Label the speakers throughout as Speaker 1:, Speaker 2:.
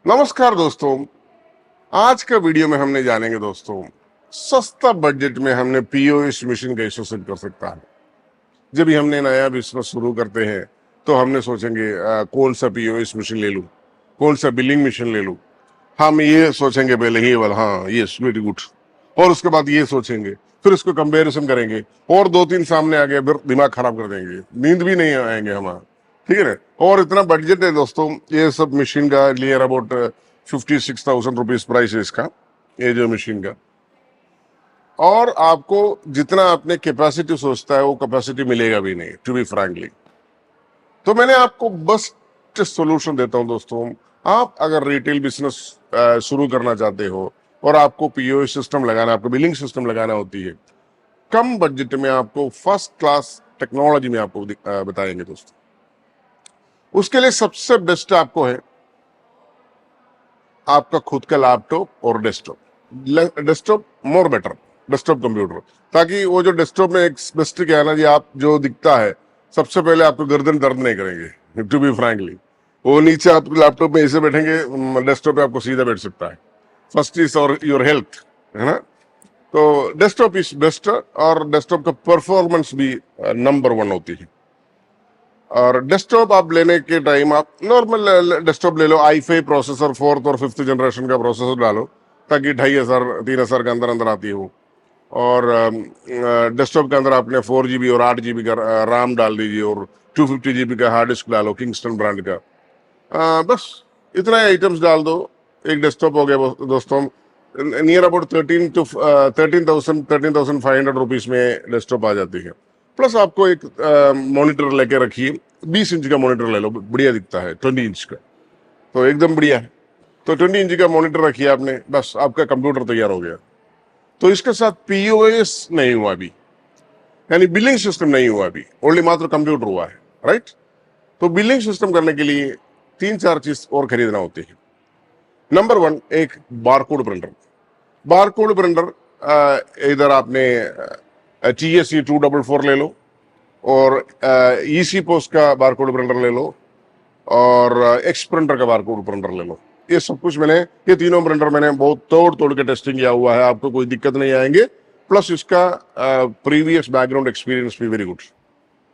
Speaker 1: नमस्कार दोस्तों। आज का वीडियो में हमने जानेंगे दोस्तों, सस्ता बजट में हमने पीओएस मशीन कैसे सेट कर सकता है। जब भी हमने नया बिजनेस शुरू करते हैं तो हमने सोचेंगे कौन सा पीओएस मशीन ले लूं, कौन सा बिलिंग मशीन ले लूं। हम ये सोचेंगे पहले ही वाला, हाँ ये वेरी गुड, और उसके बाद ये सोचेंगे, फिर उसको कंपैरिजन करेंगे और दो तीन सामने आ गए फिर दिमाग खराब कर देंगे, नींद भी नहीं आएंगे हमारा, ठीक है ना। और इतना बजट है दोस्तों, ये सब मशीन का नियर अबाउट 56,000 रुपीज प्राइस है इसका, ये जो मशीन का। और आपको जितना आपने कैपेसिटी सोचता है वो कैपेसिटी मिलेगा भी नहीं, टू बी फ्रैंकली। तो मैंने आपको बेस्ट सॉल्यूशन देता हूं दोस्तों। आप अगर रिटेल बिजनेस शुरू करना चाहते हो और आपको पीओएस सिस्टम लगाना, आपको बिलिंग सिस्टम लगाना होती है, कम बजट में आपको फर्स्ट क्लास टेक्नोलॉजी में आपको बताएंगे दोस्तों। उसके लिए सबसे बेस्ट आपको है आपका खुद का लैपटॉप और desktop. Desktop more better, desktop computer, ताकि वो जो डेस्कटॉप में एक बेस्ट क्या है ना जी, आप जो दिखता है सबसे पहले आपको गर्दन दर्द नहीं करेंगे, टू बी फ्रैंकली। वो नीचे आप लैपटॉप में ऐसे बैठेंगे, डेस्कटॉप पे आपको सीधा बैठ सकता है। फर्स्ट इज और योर हेल्थ, है ना। तो डेस्कटॉप इज बेस्ट, और डेस्कटॉप का परफॉर्मेंस भी नंबर 1 होती है। और डेस्कटॉप आप लेने के टाइम आप नॉर्मल डेस्कटॉप ले लो, i5 प्रोसेसर, 4th और 5th जनरेशन का प्रोसेसर डालो, ताकि 2,500-3,000 के अंदर अंदर आती हो। और डेस्कटॉप के अंदर आपने 4 GB और 8 GB का RAM डाल दीजिए, और 250 GB का हार्ड डिस्क डालो किंगस्टन ब्रांड का। बस इतना आइटम्स डाल दो, एक डेस्कटॉप हो गया दोस्तों। नियर अबाउट 13,500 में डेस्कटॉप आ जाती है। प्लस आपको एक मॉनिटर लेके रखिए, 20 इंच का मॉनिटर ले लो, बढ़िया दिखता है, 20 इंच का तो एकदम बढ़िया है। तो 20 इंच का मॉनिटर रखिए आपने, बस आपका कंप्यूटर तैयार हो गया। तो इसके साथ पीओएस नहीं हुआ अभी, यानी बिलिंग सिस्टम नहीं हुआ अभी, ओनली मात्र कंप्यूटर हुआ है, राइट। तो बिलिंग सिस्टम करने के लिए 3-4 चीज और खरीदना होती है। नंबर 1, एक बारकोड प्रिंटर। बारकोड प्रिंटर इधर आपने TSE 244 ले लो, और EC पोस्ट का बारकोड प्रिंटर ले लो, और एक्स प्रिंटर का बारकोड प्रिंटर ले लो। ये सब कुछ मैंने, ये तीनों प्रिंटर मैंने बहुत तोड़ तोड़ के टेस्टिंग किया हुआ है, आपको कोई दिक्कत नहीं आएंगे। प्लस इसका प्रीवियस बैकग्राउंड एक्सपीरियंस भी वेरी गुड।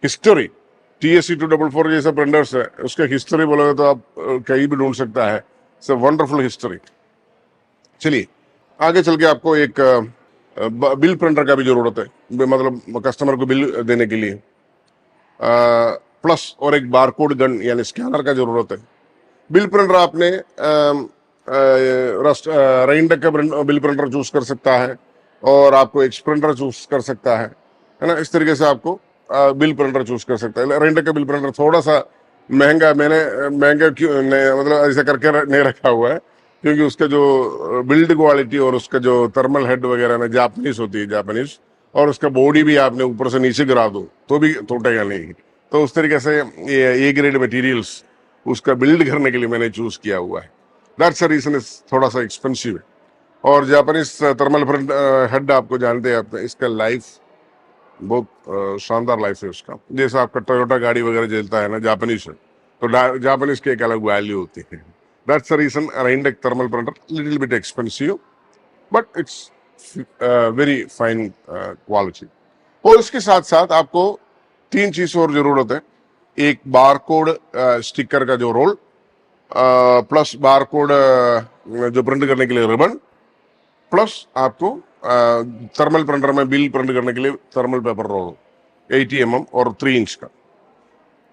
Speaker 1: हिस्टोरी, TSE 244 जैसा प्रिंटर्स है, उसका हिस्टोरी बोलोगे तो आप कहीं भी ढूंढ सकता है। It's wonderful history. चलिए आगे चल के आपको एक बिल प्रिंटर का भी जरूरत है, मतलब कस्टमर को बिल देने के लिए। प्लस और एक बारकोड गन यानी स्कैनर का जरूरत है। बिल प्रिंटर आपने रेनटेक का बिल प्रिंटर चूज कर सकता है, और आपको एक प्रिंटर चूज कर सकता है ना। इस तरीके से आपको बिल प्रिंटर चूज कर सकता है। रेनटेक का बिल प्रिंटर थोड़ा सा महंगा, मैंने महंगा क्यों मतलब ऐसा करके नहीं रखा हुआ है, क्योंकि उसका जो बिल्ड क्वालिटी और उसका जो थर्मल हेड वगैरह ना जापानीज होती है, जापानीज, और उसका बॉडी भी आपने ऊपर से नीचे गिरा दो तो भी टूटेगा नहीं। तो उस तरीके से ये A ग्रेड मटेरियल्स उसका बिल्ड करने के लिए मैंने चूज किया हुआ है। दैट्स द रीजन इज थोड़ा सा एक्सपेंसिव है। और जापानीज थर्मल हेड आपको जानते हैं, आप इसका लाइफ बहुत शानदार लाइफ है उसका। जैसा आपका टोयोटा गाड़ी वगैरह चलता है ना, जापानीज है, तो जापानीज की एक अलग वैल्यू होती है। दैट्स द रीजन रेनटेक thermal printer little bit expensive, but it's very fine quality. और इसके साथ साथ आपको 3 चीज और जरूरत है। एक बारकोड स्टिकर का जो रोल, प्लस बारकोड जो प्रिंट करने के लिए रिबन, प्लस आपको थर्मल प्रिंटर में बिल प्रिंट करने के लिए थर्मल पेपर रोल 80 mm और 3 इंच का।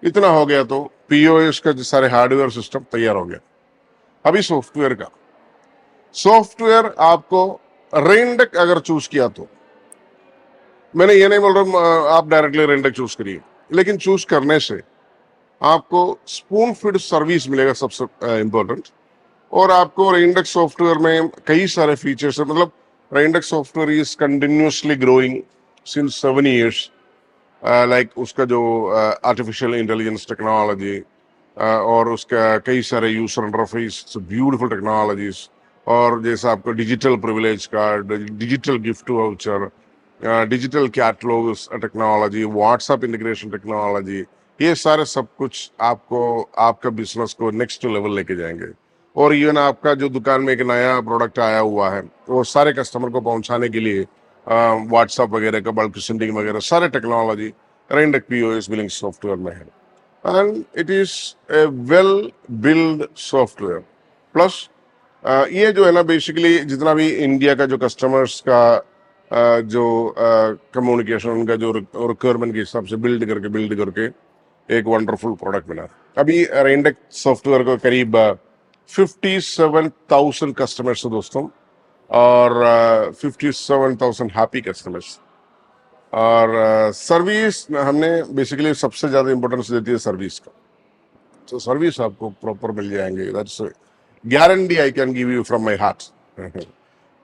Speaker 1: इतना हो गया तो पीओएस का सारे हार्डवेयर सिस्टम तैयार हो गया। अभी सॉफ्टवेयर का, सॉफ्टवेयर आपको रेनटेक अगर चूज किया तो, मैंने ये नहीं बोल रहा आप डायरेक्टली रेनटेक चूज करिए, लेकिन चूज करने से आपको स्पून फीड सर्विस मिलेगा सबसे इंपॉर्टेंट। और आपको रेनटेक सॉफ्टवेयर में कई सारे फीचर्स है, मतलब रेनटेक software is continuously growing since 7 years। Like उसका जो आर्टिफिशियल इंटेलिजेंस टेक्नोलॉजी, और उसका कई सारे यूजर इंटरफेस, ब्यूटीफुल टेक्नोलॉजीज, और जैसा आपको digital privilege card, digital gift voucher, digital catalogue technology, WhatsApp integration technology, ये सारे सब कुछ आपको आपका बिजनेस को नेक्स्ट लेवल लेके जाएंगे। और इवन आपका जो दुकान में एक नया प्रोडक्ट आया हुआ है वो सारे कस्टमर को पहुंचाने के लिए व्हाट्सएप वगैरह का बल्क सेंडिंग वगैरह सारे technology Rantac POS billing software में है। And it is a well build software. Plus ये जो है ना बेसिकली जितना भी इंडिया का जो कस्टमर्स का जो कम्युनिकेशन उनका जो रिक्वायरमेंट के हिसाब से बिल्ड करके एक वंडरफुल प्रोडक्ट बना। अभी रेंटेक सॉफ्टवेयर को करीब 57,000 कस्टमर्स है दोस्तों, और 57,000 हैप्पी कस्टमर्स। और सर्विस हमने बेसिकली सबसे ज्यादा इंपॉर्टेंस देती है सर्विस का, तो सर्विस आपको प्रॉपर मिल जाएंगे। That's guarantee I can give you from my heart.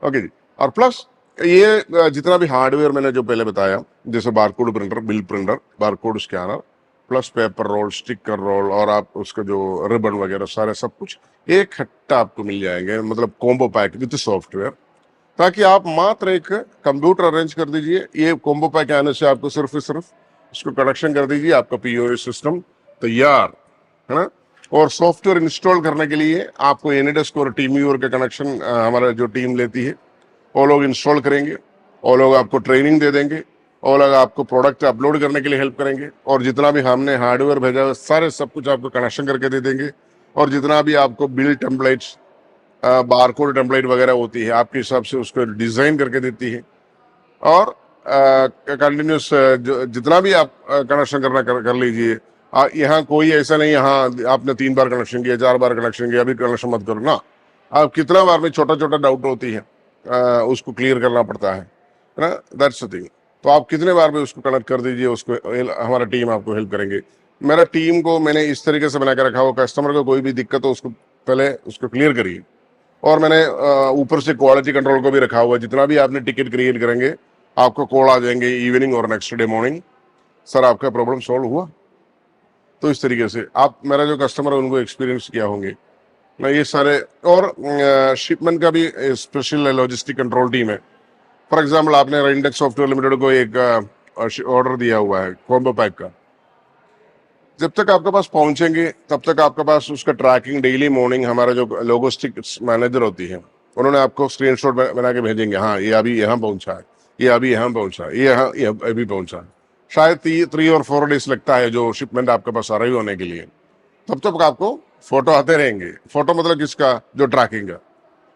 Speaker 1: Okay जी। और प्लस ये जितना भी हार्डवेयर मैंने जो पहले बताया, जैसे barcode printer, bill printer, barcode scanner, plus paper roll, sticker roll, और आप उसका जो रिबन वगैरह सारे सब कुछ एक हट्टा आपको मिल जाएंगे, मतलब कॉम्बो पैक विद सॉफ्टवेयर, ताकि आप मात्र एक कंप्यूटर अरेंज कर दीजिए। ये कॉम्बो पैक आने से आपको सिर्फ इसको कनेक्शन कर दीजिए, आपका पीओएस सिस्टम तैयार है ना। और सॉफ्टवेयर इंस्टॉल करने के लिए आपको एनीडेस्क और टीम व्यूअर का कनेक्शन हमारा जो टीम लेती है वो लोग इंस्टॉल करेंगे, वो लोग आपको ट्रेनिंग दे देंगे, वो लोग आपको प्रोडक्ट अपलोड करने के लिए हेल्प करेंगे, और जितना भी हमने हार्डवेयर भेजा है सारे सब कुछ आपको कनेक्शन करके दे देंगे। और जितना भी आपको बिल टेम्पलेट्स, बारकोड टेम्पलेट वगैरह होती है आपके हिसाब से उसको डिजाइन करके देती है। और कंटिन्यूस जितना भी आप कनेक्शन करना कर लीजिए। यहाँ कोई ऐसा नहीं यहाँ आपने 3 बार कनेक्शन किया, 4 बार कनेक्शन किया, अभी कनेक्शन मत करो ना। आप कितना बार में छोटा छोटा डाउट होती है उसको क्लियर करना पड़ता है ना। That's the thing. तो आप कितने बार में उसको कनेक्ट कर दीजिए, उसको हमारा टीम आपको हेल्प करेंगे। मेरा टीम को मैंने इस तरीके से बना के रखा हो, कस्टमर को कोई भी दिक्कत हो उसको पहले उसको क्लियर करिए। और मैंने ऊपर से क्वालिटी कंट्रोल को भी रखा हुआ है। जितना भी आपने टिकट क्रिएट करेंगे आपको कॉल आ जाएंगे इवनिंग और नेक्स्ट डे मॉर्निंग, सर आपका प्रॉब्लम सॉल्व हुआ। तो इस तरीके से आप मेरा जो कस्टमर है उनको एक्सपीरियंस किया होंगे ना ये सारे। और शिपमेंट का भी स्पेशल लॉजिस्टिक कंट्रोल टीम है। फॉर एग्जाम्पल आपने रेंटेक सॉफ्टवेयर लिमिटेड को एक ऑर्डर दिया हुआ है कॉम्बो पैक का, जब तक आपके पास पहुंचेंगे तब तक आपके पास उसका ट्रैकिंग डेली मॉर्निंग हमारा जो लॉजिस्टिक्स मैनेजर होती है उन्होंने आपको स्क्रीनशॉट बना के भेजेंगे, हाँ ये अभी यहाँ पहुंचा है, ये अभी यहाँ पहुंचा है, ये यहाँ अभी पहुंचा है। शायद 3 और 4 डेज लगता है जो शिपमेंट आपके पास अराइव होने के लिए। तब तक आपको फोटो आते रहेंगे। फोटो मतलब किसका, जो ट्रैकिंग का।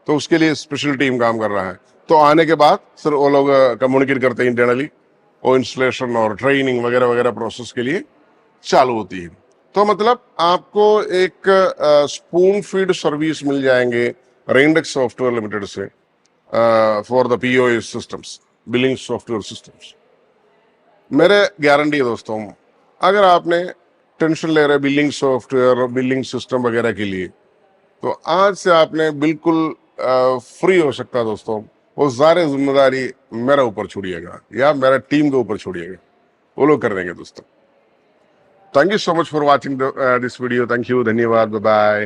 Speaker 1: तो उसके लिए स्पेशल टीम काम कर रहा है। तो आने के बाद सर वो लोग कम्युनिकेट करते हैं इंटरनली, वो इंस्टॉलेशन और ट्रेनिंग वगैरह वगैरह प्रोसेस के लिए चालू होती है। तो मतलब आपको एक स्पून फीड सर्विस मिल जाएंगे रेंटेक सॉफ्टवेयर लिमिटेड से for the POS systems, billing software systems. मेरे गारंटी है दोस्तों, अगर आपने टेंशन ले रहे बिलिंग सॉफ्टवेयर और बिलिंग सिस्टम वगैरह के लिए, तो आज से आपने बिल्कुल फ्री हो सकता है दोस्तों। वो सारी जिम्मेदारी मेरे ऊपर छोड़िएगा या मेरा टीम के ऊपर छोड़िएगा, वो लोग कर देंगे दोस्तों। Thank you so much for watching this video. Thank you, धन्यवाद, बाय बाय।